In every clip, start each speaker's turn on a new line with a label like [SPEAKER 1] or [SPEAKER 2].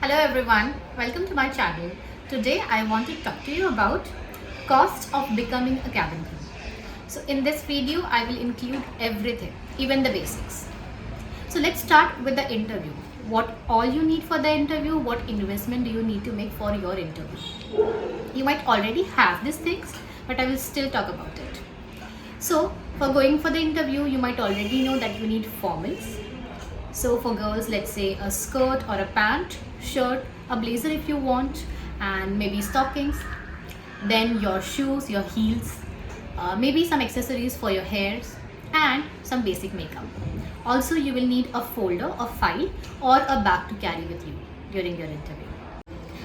[SPEAKER 1] Hello everyone, welcome to my channel. Today I want to talk to you about cost of becoming a cabin crew. So in this video I will include everything, even the basics. So let's start with the interview. What all you need for the interview, what investment do you need to make for your interview? You might already have these things, but I will still talk about it. So for going for the interview, you might already know that you need formals. So for girls, let's say a skirt or a pant, shirt, a blazer if you want, and maybe stockings. Then your shoes, your heels, maybe some accessories for your hairs, and some basic makeup. Also, you will need a folder, a file, or a bag to carry with you during your interview.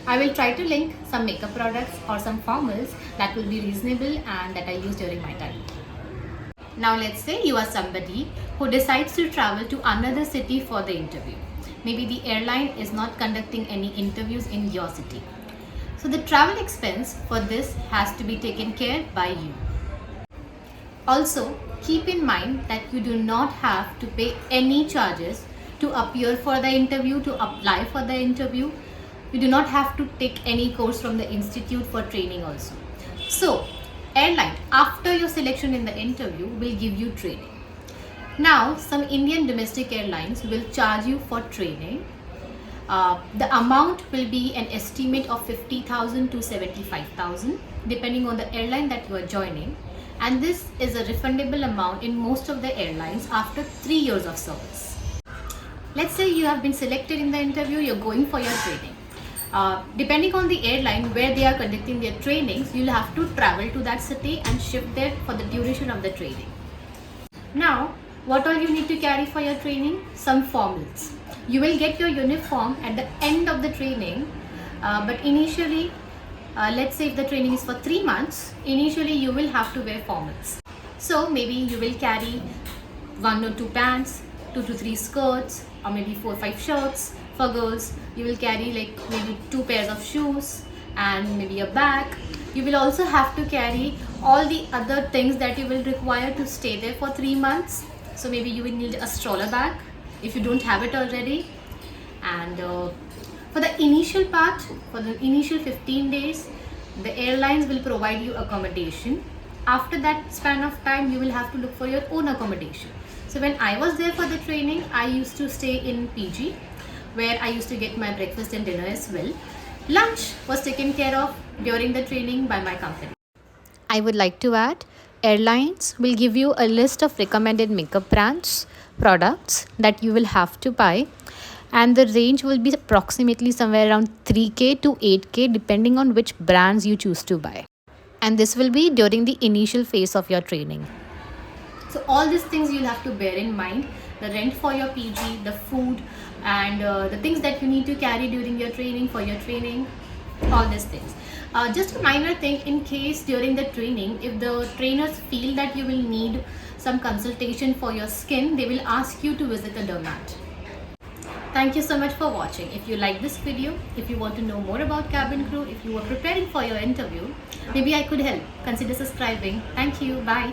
[SPEAKER 1] I will try to link some makeup products or some formals that will be reasonable and that I use during my time. Now let's say you are somebody who decides to travel to another city for the interview. Maybe the airline is not conducting any interviews in your city. So the travel expense for this has to be taken care by you. Also, keep in mind that you do not have to pay any charges to appear for the interview, to apply for the interview. You do not have to take any course from the institute for training also. So, airline, after your selection in the interview, will give you training. Now, some Indian domestic airlines will charge you for training. The amount will be an estimate of 50,000 to 75,000 depending on the airline that you are joining, and this is a refundable amount in most of the airlines after 3 years of service. Let's say you have been selected in the interview, you're going for your training. Depending on the airline where they are conducting their trainings, you'll have to travel to that city and shift there for the duration of the training. Now, what all you need to carry for your training? Some formals. You will get your uniform at the end of the training, but initially, let's say if the training is for 3 months, initially you will have to wear formals. So maybe you will carry 1 or 2 pants, 2 to 3 skirts, or maybe 4 or 5 shirts. For girls, you will carry like maybe 2 pairs of shoes and maybe a bag. You will also have to carry all the other things that you will require to stay there for 3 months. So maybe you will need a stroller bag if you don't have it already. And for the initial part, for the initial 15 days, the airlines will provide you accommodation. After that span of time, you will have to look for your own accommodation. So when I was there for the training, I used to stay in PG, where I used to get my breakfast and dinner as well. Lunch was taken care of during the training by my company. I would like to add, airlines will give you a list of recommended makeup brands, products that you will have to buy, and the range will be approximately somewhere around 3K to 8K depending on which brands you choose to buy. And this will be during the initial phase of your training. So all these things you'll have to bear in mind: the rent for your PG, the food, and the things that you need to carry during your training, for your training, all these things. Just a minor thing, in case during the training, if the trainers feel that you will need some consultation for your skin, they will ask you to visit a dermat. Thank you so much for watching. If you like this video, if you want to know more about cabin crew, if you are preparing for your interview, maybe I could help. Consider subscribing. Thank you. Bye.